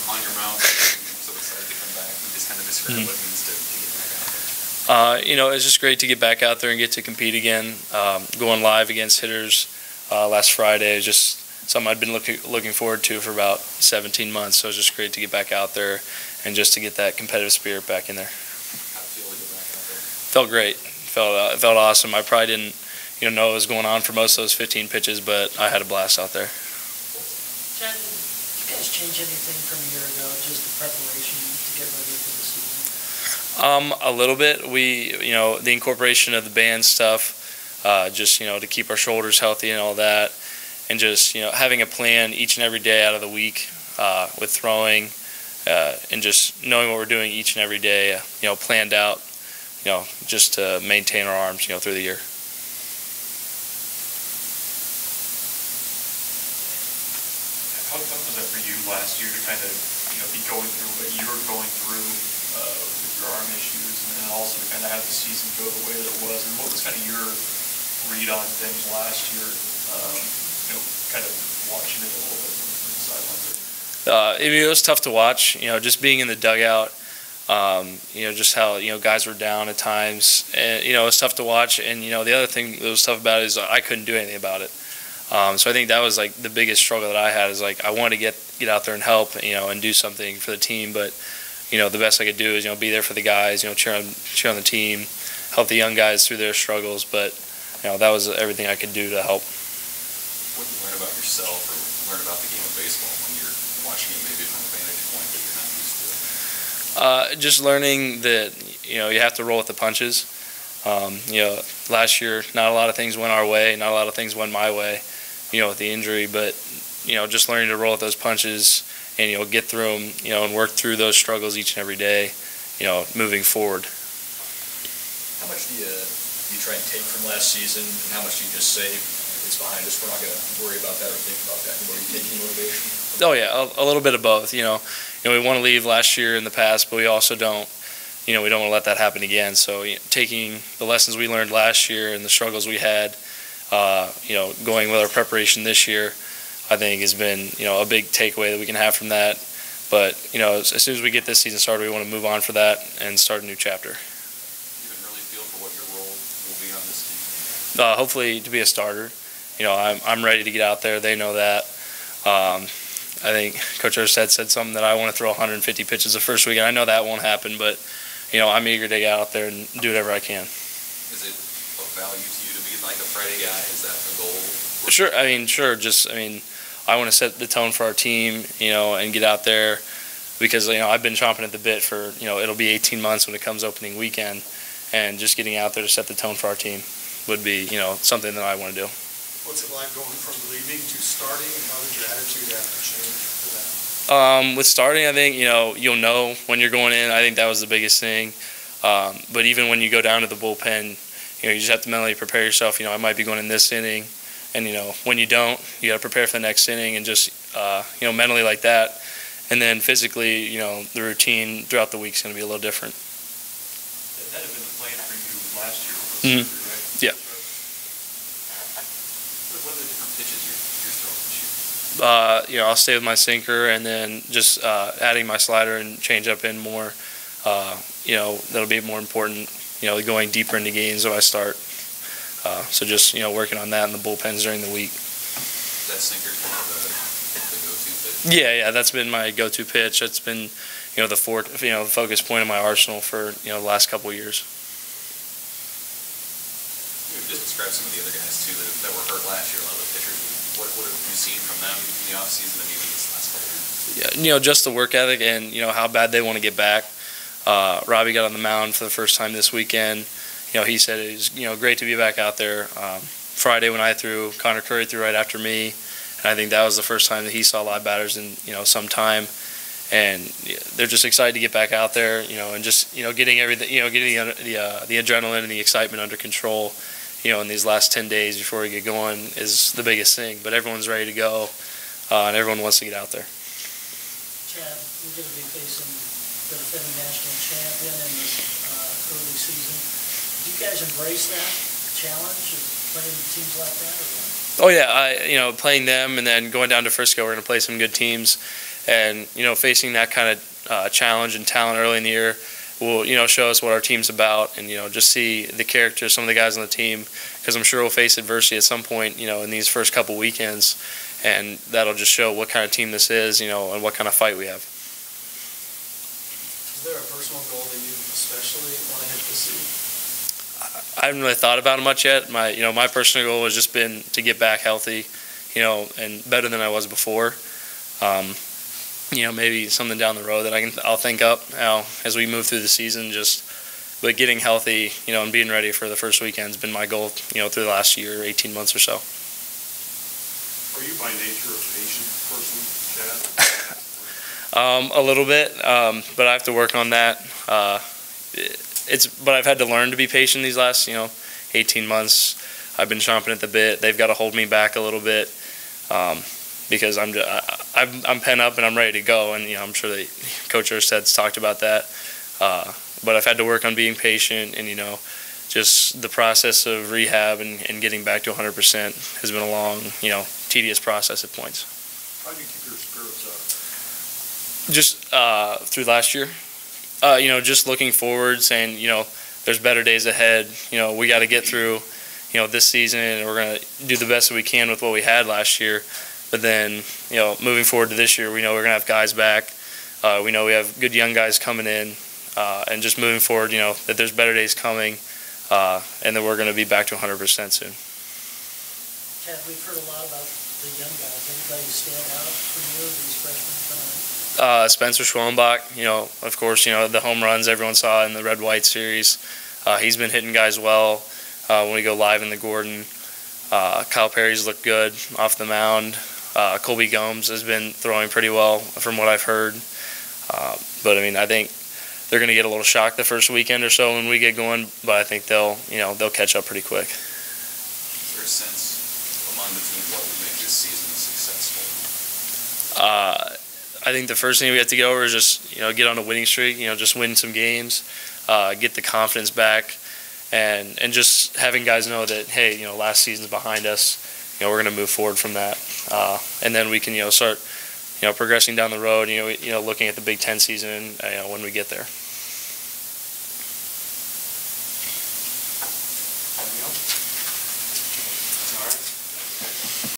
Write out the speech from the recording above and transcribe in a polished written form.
on your mouth. I'm so excited to come back. You just kind of describe what it means to get back out there. It's just great to get back out there and get to compete again. Going live against hitters last Friday is just something I'd been looking forward to for about 17 months. So it was just great to get back out there and just to get that competitive spirit back in there. How'd it feel to get back out there? Felt great. Felt awesome. I probably didn't know what was going on for most of those 15 pitches, but I had a blast out there. Chad, did you guys change anything from a year ago, just the preparation to get ready for the season? A little bit. The incorporation of the band stuff, just to keep our shoulders healthy and all that, and just having a plan each and every day out of the week with throwing, and just knowing what we're doing each and every day, planned out, just to maintain our arms, through the year. How tough was that for you last year to kind of, be going through what you were going through with your arm issues, and then also to kind of have the season go the way that it was? And what was kind of your read on things last year, kind of watching it a little bit from the sidelines? It was tough to watch, just being in the dugout, just how, guys were down at times. And, it was tough to watch. And, the other thing that was tough about it is I couldn't do anything about it. So I think that was, the biggest struggle that I had is, I wanted to get out there and help, and do something for the team. But, the best I could do is, be there for the guys, cheer on the team, help the young guys through their struggles. But, that was everything I could do to help. What do you learn about yourself or learn about the game of baseball when you're watching it maybe from a vantage point that you're not used to? Just learning that, you have to roll with the punches. Last year, not a lot of things went our way, not a lot of things went my way, with the injury, but, just learning to roll with those punches and, get through them, and work through those struggles each and every day, moving forward. How much do you try and take from last season, and how much do you just say, it's behind us, we're not going to worry about that or think about that anymore? Are you taking motivation? Oh, yeah, a little bit of both. We want to leave last year in the past, but we also don't, we don't want to let that happen again. So taking the lessons we learned last year and the struggles we had, going with our preparation this year, I think has been, a big takeaway that we can have from that. But, as soon as we get this season started, we want to move on for that and start a new chapter. You even really feel for what your role will be on this team? Hopefully to be a starter. I'm ready to get out there. They know that. I think Coach Erstad said something that I want to throw 150 pitches the first week, and I know that won't happen, but, I'm eager to get out there and do whatever I can. Is it of value to you to be like a Friday guy? Is that a goal? Sure. I want to set the tone for our team, and get out there because, I've been chomping at the bit for, it'll be 18 months when it comes opening weekend, and just getting out there to set the tone for our team would be, something that I want to do. What's it like going from leaving to starting, and how did your attitude have to change for that? With starting, I think, you'll know when you're going in. I think that was the biggest thing. But even when you go down to the bullpen, you just have to mentally prepare yourself. I might be going in this inning, and, when you don't, you got to prepare for the next inning and just, mentally like that. And then physically, the routine throughout the week is going to be a little different. That had been the plan for you last year, right? Yeah. What are the different pitches you're throwing this year? I'll stay with my sinker and then just adding my slider and change up in more. That'll be more important, going deeper into games if I start. So just, working on that in the bullpens during the week. That sinker kind of the go-to pitch? Yeah, that's been my go-to pitch. That's been, the focus point of my arsenal for, the last couple of years. Just describe some of the other guys, too, that were hurt last year, a lot of the pitchers. What have you seen from them in the offseason and even this last couple of years? Yeah, just the work ethic and, how bad they want to get back. Robbie got on the mound for the first time this weekend. He said it was, great to be back out there. Friday when I threw, Connor Curry threw right after me. And I think that was the first time that he saw live batters in, some time. And they're just excited to get back out there, and just, getting everything, getting the adrenaline and the excitement under control, in these last 10 days before we get going is the biggest thing. But everyone's ready to go, and everyone wants to get out there. Chad, you're going to be facing the defending national champion in this early season. Do you guys embrace that? challenge of playing teams like that, or what? Oh yeah, playing them and then going down to Frisco, we're going to play some good teams, and facing that kind of challenge and talent early in the year will show us what our team's about, and just see the character of some of the guys on the team, because I'm sure we'll face adversity at some point in these first couple weekends, and that'll just show what kind of team this is, and what kind of fight we have. Is there a personal goal that you especially want to hit this season? I haven't really thought about it much yet. My personal goal has just been to get back healthy, and better than I was before. Maybe something down the road that I'll think up as we move through the season. But getting healthy, and being ready for the first weekend has been my goal, through the last year, 18 months or so. Are you by nature a patient person, Chad? A little bit, but I have to work on that. But I've had to learn to be patient these last, 18 months. I've been chomping at the bit. They've got to hold me back a little bit, because I'm pent up and I'm ready to go. And I'm sure that Coach Ersted's talked about that. But I've had to work on being patient, and just the process of rehab and getting back to 100% has been a long, tedious process at points. How do you keep your spirits up? Just through last year. Just looking forward, saying, there's better days ahead. We got to get through, this season, and we're going to do the best that we can with what we had last year. But then, moving forward to this year, we know we're going to have guys back. We know we have good young guys coming in, and just moving forward, that there's better days coming, and that we're going to be back to 100% soon. Chad, we've heard a lot about the young guys. Anybody stand out for you, these freshmen coming in? Spencer Schwellenbach, of course, the home runs everyone saw in the Red-White series. He's been hitting guys well when we go live in the Gordon. Kyle Perry's looked good off the mound. Colby Gomes has been throwing pretty well from what I've heard. But I think they're going to get a little shocked the first weekend or so when we get going, but I think they'll catch up pretty quick. Is there a sense among the team what would make this season successful? I think the first thing we have to get over is just get on a winning streak. Just win some games, get the confidence back, and just having guys know that, hey, last season's behind us. We're going to move forward from that, and then we can start progressing down the road. Looking at the Big Ten season when we get there.